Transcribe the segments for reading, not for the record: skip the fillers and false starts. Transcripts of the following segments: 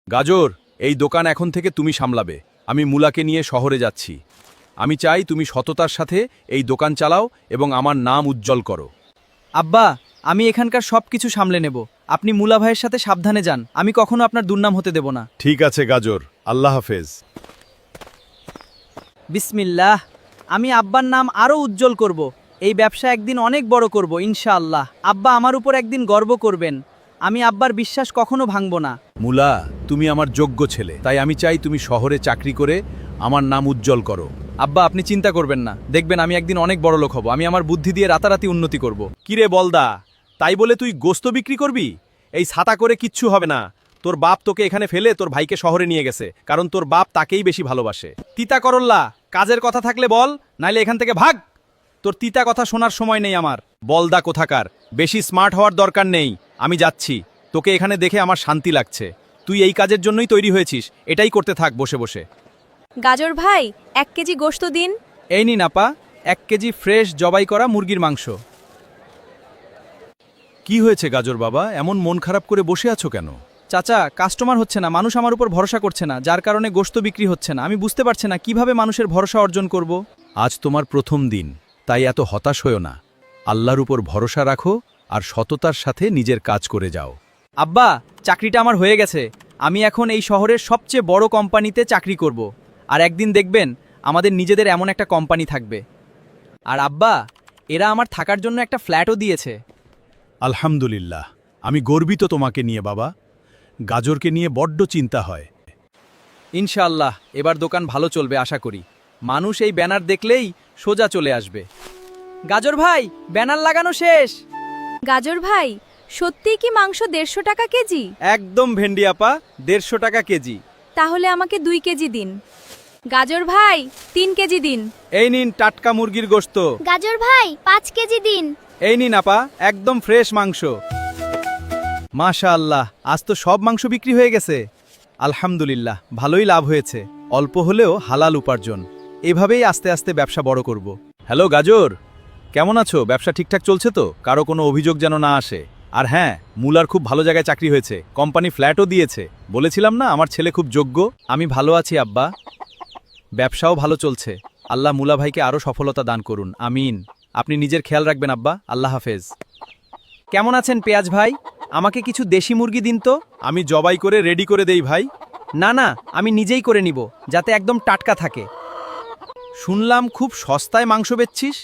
গাজর, এই দোকান এখন থেকে তুমি সামলাবে। আমি মুলাকে নিয়ে শহরে যাচ্ছি। আমি চাই তুমি সততার সাথে এই দোকান চালাও এবং আমার নাম উজ্জ্বল করো। আব্বা, আমি এখানকার সবকিছু সামলে নেব। আপনি মুলা ভাইয়ের সাথে সাবধানে যান। আমি কখনো আপনার দুর্নাম হতে দেব না। ঠিক আছে গাজর, আল্লাহ হাফেজ। বিসমিল্লাহ। আমি আব্বার নাম আরও উজ্জ্বল করব। এই ব্যবসা একদিন অনেক বড় করব ইনশাআল্লাহ। আব্বা আমার উপর একদিন গর্ব করবেন। আমি আব্বার বিশ্বাস কখনো ভাঙব না। মুলা, তুমি আমার যোগ্য ছেলে, তাই আমি চাই তুমি শহরে চাকরি করে আমার নাম উজ্জ্বল করো। আব্বা, আপনি চিন্তা করবেন না, দেখবেন আমি একদিন অনেক বড় লোক হব। আমি আমার বুদ্ধি দিয়ে রাতারাতি উন্নতি করব। কিরে বলদা, তাই বলে তুই গোস্ত বিক্রি করবি? এই ছাতা করে কিচ্ছু হবে না। তোর বাপ তোকে এখানে ফেলে তোর ভাইকে শহরে নিয়ে গেছে, কারণ তোর বাপ তাকেই বেশি ভালোবাসে। তিতা করল্লা, কাজের কথা থাকলে বল, নাইলে এখান থেকে ভাগ। তোর তিতা কথা শোনার সময় নেই আমার। বলদা কোথাকার, বেশি স্মার্ট হওয়ার দরকার নেই। আমি যাচ্ছি, তোকে এখানে দেখে আমার শান্তি লাগছে। তুই এই কাজের জন্যই তৈরি হয়েছিস, এটাই করতে থাক বসে বসে। গাজর ভাই, 1 কেজি গোশত দিন। এই নিন আপা, 1 কেজি ফ্রেশ জবাই করা মুরগির মাংস। কি হয়েছে গাজর বাবা, এমন মন খারাপ করে বসে আছো কেন? চাচা, কাস্টমার হচ্ছে না, মানুষ আমার উপর ভরসা করছে না, যার কারণে গোশত বিক্রি হচ্ছে না। আমি বুঝতে পারছি না কিভাবে মানুষের ভরসা অর্জন করব। আজ তোমার প্রথম দিন, তাই এত হতাশ হও না। আল্লাহর উপর ভরসা রাখো আর সততার সাথে নিজের কাজ করে যাও। আব্বা, চাকরিটা আমার হয়ে গেছে। আমি এখন এই শহরের সবচেয়ে বড় কোম্পানিতে চাকরি করব। আর একদিন দেখবেন আমাদের নিজেদের এমন একটা কোম্পানি থাকবে। আর আব্বা, এরা আমার থাকার জন্য একটা ফ্ল্যাটও দিয়েছে। আলহামদুলিল্লাহ, আমি গর্বিত তোমাকে নিয়ে বাবা। গাজরকে নিয়ে বড্ড চিন্তা হয়। ইনশাআল্লাহ এবার দোকান ভালো চলবে আশা করি। মানুষ এই ব্যানার দেখলেই সোজা চলে আসবে। গাজর ভাই, ব্যানার লাগানো শেষ। গাজর ভাই, সত্যিই কি মাংস 150 টাকা কেজি? একদম ভেন্ডি আপা, 150 টাকা কেজি। তাহলে আমাকে 2 কেজি দিন। গাজর ভাই, 3 কেজি দিন। এই নিন টাটকা মুরগির গোশত। গাজর ভাই 5 কেজি দিন। এই নিন আপা, একদম ফ্রেশ মাংস। মাশাআল্লাহ, আজ তো সব মাংস বিক্রি হয়ে গেছে। আলহামদুলিল্লাহ, ভালোই লাভ হয়েছে। অল্প হলেও হালাল উপার্জন। এভাবেই আস্তে আস্তে ব্যবসা বড় করব। হ্যালো গাজর, কেমন আছো? ব্যবসা ঠিকঠাক চলছে তো? কারো কোনো অভিযোগ যেন না আসে। আর হ্যাঁ, মুলার খুব ভালো জায়গায় চাকরি হয়েছে, কোম্পানি ফ্ল্যাটও দিয়েছে। বলেছিলাম না আমার ছেলে খুব যোগ্য। আমি ভালো আছি আব্বা, ব্যবসাও ভালো চলছে। আল্লাহ মুলা ভাইকে আরও সফলতা দান করুন, আমিন। আপনি নিজের খেয়াল রাখবেন আব্বা, আল্লাহ হাফেজ। কেমন আছেন পেঁয়াজ ভাই? আমাকে কিছু দেশি মুরগি দিন তো। আমি জবাই করে রেডি করে দেই ভাই। না না, আমি নিজেই করে নিব, যাতে একদম টাটকা থাকে। শুনলাম খুব সস্তায় মাংস বেচছিস।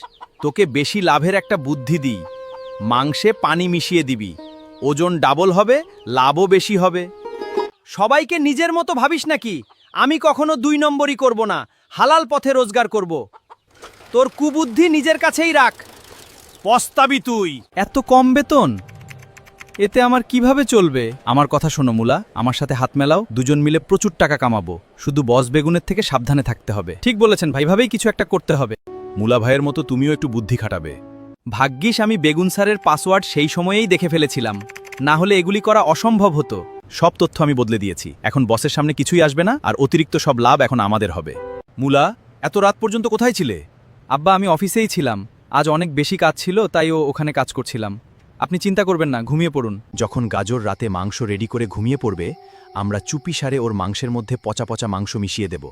তোকে বেশি লাভের একটা বুদ্ধি দিই। মাংসে পানি মিশিয়ে দিবি, ওজন ডাবল হবে, লাভও বেশি হবে। সবাইকে নিজের মতো ভাবিস নাকি? আমি কখনো 2 নম্বরই করব না, হালাল পথে রোজগার করব। তোর কুবুদ্ধি নিজের কাছেই রাখ। পস্তাবি তুই। এত কম বেতন, এতে আমার কিভাবে চলবে? আমার কথা শোনো মুলা, আমার সাথে হাত মেলাও, দুজন মিলে প্রচুর টাকা কামাবো। শুধু বস বেগুনের থেকে সাবধানে থাকতে হবে। ঠিক বলেছেন ভাই, ভাবেই কিছু একটা করতে হবে। মুলা ভাইয়ের মতো তুমিও একটু বুদ্ধি খাটাবে। ভাগ্যিস আমি বেগুন স্যারের পাসওয়ার্ড সেই সময়েই দেখে ফেলেছিলাম, না হলে এগুলি করা অসম্ভব হতো। সব তথ্য আমি বদলে দিয়েছি, এখন বসের সামনে কিছুই আসবে না, আর অতিরিক্ত সব লাভ এখন আমাদের হবে। মুলা, এত রাত পর্যন্ত কোথায় ছিলে? আব্বা, আমি অফিসেই ছিলাম। আজ অনেক বেশি কাজ ছিল, তাই ওখানে কাজ করছিলাম। আপনি চিন্তা করবেন না, ঘুমিয়ে পড়ুন। যখন গাজর রাতে মাংস রেডি করে ঘুমিয়ে পড়বে, আমরা চুপি সারে ওর মাংসের মধ্যে পচা পচা মাংস মিশিয়ে দেব।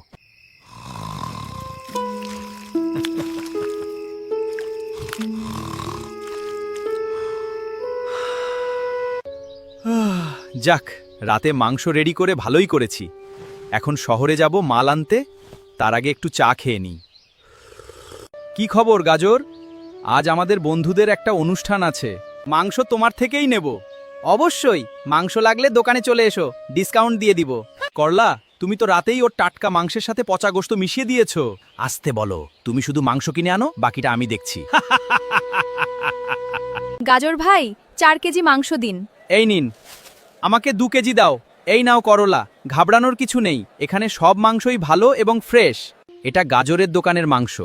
যাক, রাতে মাংস রেডি করে ভালোই করেছি। এখন শহরে যাব মাল আনতে, তার আগে একটু চা খেয়ে নিই। কি খবর গাজর? আজ আমাদের বন্ধুদের একটা অনুষ্ঠান আছে, মাংস তোমার থেকেই নেব। অবশ্যই, মাংস লাগলে দোকানে চলে এসো, ডিসকাউন্ট দিয়ে দিব। করলা, তুমি তো রাতেই ওর টাটকা মাংসের সাথে পচা গোশত মিশিয়ে দিয়েছো। আসতে বলো, তুমি শুধু মাংস কিনে আনো, বাকিটা আমি দেখছি। গাজর ভাই, 4 কেজি মাংস দিন। এই নিন, আমাকে 2 কেজি দাও। এই নাও করলা, ঘাবড়ানোর কিছু নেই, এখানে সব মাংসই ভালো এবং ফ্রেশ। এটা গাজরের দোকানের মাংস।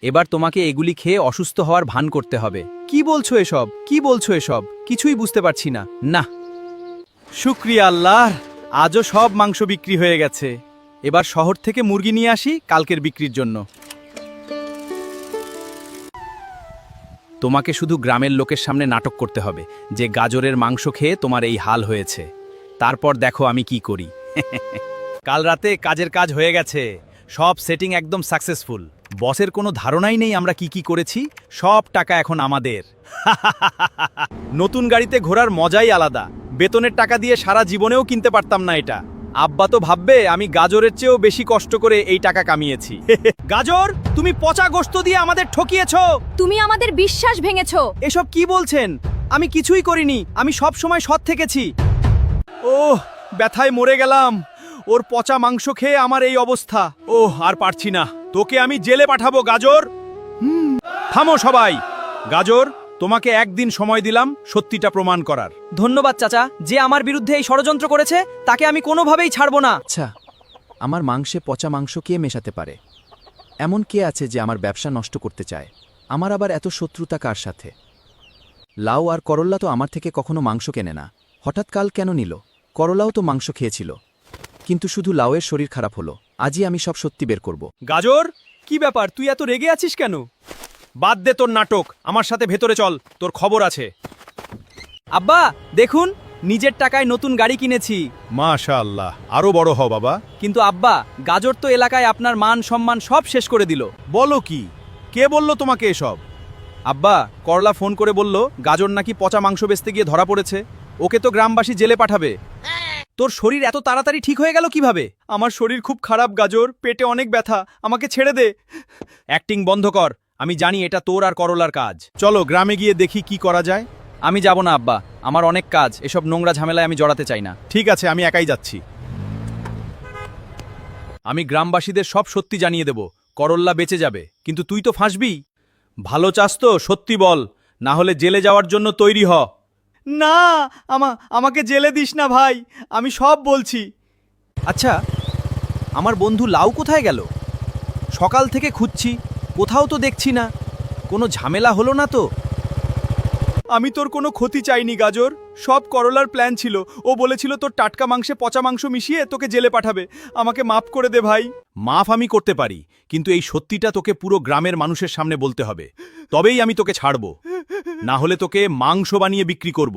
এবার তোমাকে এগুলি খেয়ে অসুস্থ হওয়ার ভান করতে হবে। কি বলছো এসব? কি বলছো এসব? কিছুই বুঝতে পারছি না। না, শুকরিয়া আল্লাহর, আজও সব মাংস বিক্রি হয়ে গেছে। এবার শহর থেকে মুরগি নিয়ে আসি কালকের বিক্রির জন্য। তোমাকে শুধু গ্রামের লোকের সামনে নাটক করতে হবে যে গাজরের মাংস খেয়ে তোমার এই হাল হয়েছে। তারপর দেখো আমি কি করি। কাল রাতে কাজের কাজ হয়ে গেছে, সব সেটিং একদম সাকসেসফুল। বসের কোনো ধারণাই নেই আমরা কি কি করেছি, সব টাকা এখন আমাদের। নতুন গাড়িতে ঘোরার মজাই আলাদা। বেতনের টাকা দিয়ে সারা জীবনেও কিনতে পারতাম না এটা। আব্বা তো ভাববে আমি গাজরের চেয়েও বেশি কষ্ট করে এই টাকা কামিয়েছি। গাজর, তুমি পচা গোশত দিয়ে আমাদের ঠকিয়েছো। তুমি আমাদের বিশ্বাস ভেঙেছো। এসব কি বলছেন? আমি কিছুই করিনি, আমি সব সময় সৎ থেকেছি। ওহ, ব্যথায় মরে গেলাম। ওর পচা মাংস খেয়ে আমার এই অবস্থা। ওহ, আর পারছি না। তোকে আমি জেলে পাঠাবো গাজর। থামো সবাই। গাজর, তোমাকে একদিন সময় দিলাম সত্যিটা প্রমাণ করার। ধন্যবাদ চাচা, যে আমার বিরুদ্ধে এই ষড়যন্ত্র করেছে তাকে আমি কোনোভাবেই ছাড়বো না। আচ্ছা, আমার মাংসে পচা মাংস কে মেশাতে পারে? এমন কে আছে যে আমার ব্যবসা নষ্ট করতে চায়? আমার আবার এত শত্রুতা কার সাথে? লাউ আর করল্লা তো আমার থেকে কখনো মাংস কেনে না, হঠাৎ কাল কেন নিল? করলাও তো মাংস খেয়েছিল, কিন্তু শুধু লাউয়ের শরীর খারাপ হলো। আজই আমি সব সত্যি বের করব। গাজর, কি ব্যাপার? তুই এত রেগে আছিস কেন? বাদ দে তোর নাটক, আমার সাথে ভেতরে চল, তোর খবর আছে। আব্বা দেখুন, নিজের টাকায় নতুন গাড়ি কিনেছি। মাশাআল্লাহ, আরো বড় হ বাবা। কিন্তু আব্বা, গাজর তো এলাকায় আপনার মান সম্মান সব শেষ করে দিল। বলো কি? কে বলল তোমাকে এসব? আব্বা, করলা ফোন করে বলল গাজর নাকি পচা মাংস বেচতে গিয়ে ধরা পড়েছে, ওকে তো গ্রামবাসী জেলে পাঠাবে। তোর শরীর এত তাড়াতাড়ি ঠিক হয়ে গেল কিভাবে? আমার শরীর খুব খারাপ গাজর, পেটে অনেক ব্যথা, আমাকে ছেড়ে দে। অ্যাক্টিং বন্ধ কর, আমি জানি এটা তোর আর করলার কাজ। চলো গ্রামে গিয়ে দেখি কি করা যায়। আমি যাব না আব্বা, আমার অনেক কাজ, এসব নোংরা ঝামেলায় আমি জড়াতে চাই না। ঠিক আছে, আমি একাই যাচ্ছি। আমি গ্রামবাসীদের সব সত্যি জানিয়ে দেব, করল্লা বেঁচে যাবে, কিন্তু তুই তো ফাঁসবি। ভালো চাস তো সত্যি বল, না হলে জেলে যাওয়ার জন্য তৈরি হ। না, আমাকে জেলে দিস না ভাই, আমি সব বলছি। আচ্ছা, আমার বন্ধু লাউ কোথায় গেল? সকাল থেকে খুঁজছি, কোথাও তো দেখছি না। কোনো ঝামেলা হলো না তো? আমি তোর কোনো ক্ষতি চাইনি গাজর, সব করলার প্ল্যান ছিল। ও বলেছিল তোর টাটকা মাংসে পচা মাংস মিশিয়ে তোকে জেলে পাঠাবে। আমাকে মাফ করে দে ভাই। মাফ আমি করতে পারি, কিন্তু এই সত্যিটা তোকে পুরো গ্রামের মানুষের সামনে বলতে হবে, তবেই আমি তোকে ছাড়ব। না হলে তোকে মাংস বানিয়ে বিক্রি করব।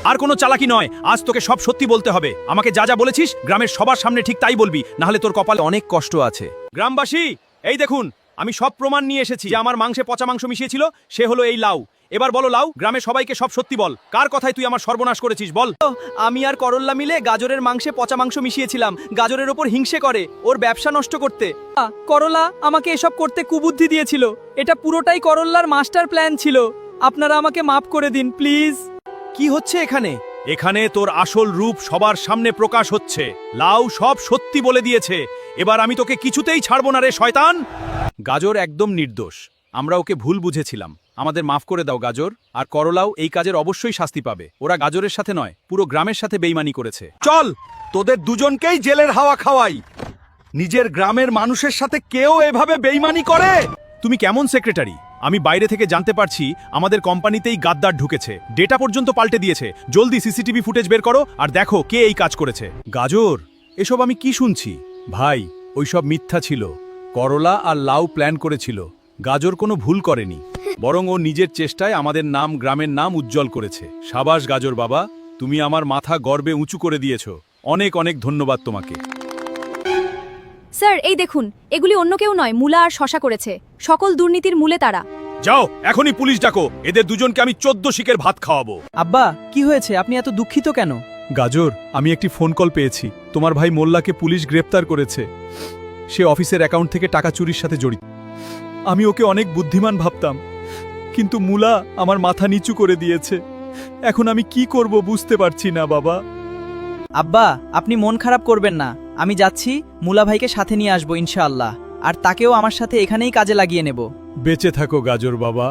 আর কোনো চালাকি নয়, আজ তোকে সব সত্যি বলতে হবে। আমাকে যা যা বলেছিস গ্রামের সবার সামনে ঠিক তাই বলবি, না হলে তোর কপালে অনেক কষ্ট আছে। গ্রামবাসী, এই দেখুন, আমি সব প্রমাণ নিয়ে এসেছি যে আমার মাংসে পচা মাংস মিশিয়েছিল সে হলো এই লাউ। এবার বলো লাউ, গ্রামে সবাইকে সব সত্যি বল, কার কথায় তুই আমার সর্বনাশ করেছিস বল। আমি আর করল্লা মিলে গাজরের মাংসে পচা মাংস মিশিয়েছিলাম, গাজরের ওপর হিংসে করে ওর ব্যবসা নষ্ট করতে। করলা আমাকে এসব করতে কুবুদ্ধি দিয়েছিল, এটা পুরোটাই করল্লার মাস্টার প্ল্যান ছিল। আপনারা আমাকে মাফ করে দিন প্লিজ। কি হচ্ছে এখানে? এখানে তোর আসল রূপ সবার সামনে প্রকাশ হচ্ছে। লাউ সব সত্যি বলে দিয়েছে, এবার আমি তোকে কিছুতেই ছাড়বো না রে শয়তান। গাজর একদম নির্দোষ, আমরা ওকে ভুল বুঝেছিলাম, আমাদের মাফ করে দাও গাজর। আর করলাও এই কাজের অবশ্যই শাস্তি পাবে। ওরা গাজরের সাথে নয়, পুরো গ্রামের সাথে বেইমানি করেছে। চল, তোদের দুজনকেই জেলের হাওয়া খাওয়াই। নিজের গ্রামের মানুষের সাথে কেউ এভাবে বেইমানি করে? তুমি কেমন সেক্রেটারি? আমি বাইরে থেকে জানতে পারছি আমাদের কোম্পানিতেই গাদ্দার ঢুকেছে, ডেটা পর্যন্ত পাল্টে দিয়েছে। জলদি সিসিটিভি ফুটেজ বের করো আর দেখো কে এই কাজ করেছে। গাজর, এসব আমি কি শুনছি? ভাই, ওইসব মিথ্যা ছিল। করলা আর লাউ প্ল্যান করেছিল, গাজর কোনো ভুল করেনি, বরং ও নিজের চেষ্টায় আমাদের নাম, গ্রামের নাম উজ্জ্বল করেছে। সাবাস গাজর বাবা, তুমি আমার মাথা গর্বে উঁচু করে দিয়েছো। অনেক অনেক ধন্যবাদ তোমাকে। স্যার এই দেখুন, এগুলি অন্য কেউ নয়, মুলা আর শশা করেছে। সকল দুর্নীতির মূলে তারা। যাও, এখনই পুলিশ ডাকো, এদের দুজনকে আমি 14 শিকের ভাত খাওয়াবো। আব্বা, কি হয়েছে? আপনি এত দুঃখিত কেন? গাজর, আমি একটি ফোন কল পেয়েছি, তোমার ভাই মোল্লাকে পুলিশ গ্রেপ্তার করেছে। সে অফিসের অ্যাকাউন্ট থেকে টাকা চুরির সাথে জড়িত। আমি ওকে অনেক বুদ্ধিমান ভাবতাম, কিন্তু মুলা আমার মাথা নিচু করে দিয়েছে। এখন আমি কি করব বুঝতে পারছি না বাবা। আব্বা, আপনি মন খারাপ করবেন না, আমি যাচ্ছি, মুলা ভাইকে সাথে নিয়ে আসবো ইনশাআল্লাহ, আর তাকেও আমার সাথে এখানেই কাজে লাগিয়ে নেব। বেঁচে থাকো গাজর বাবা।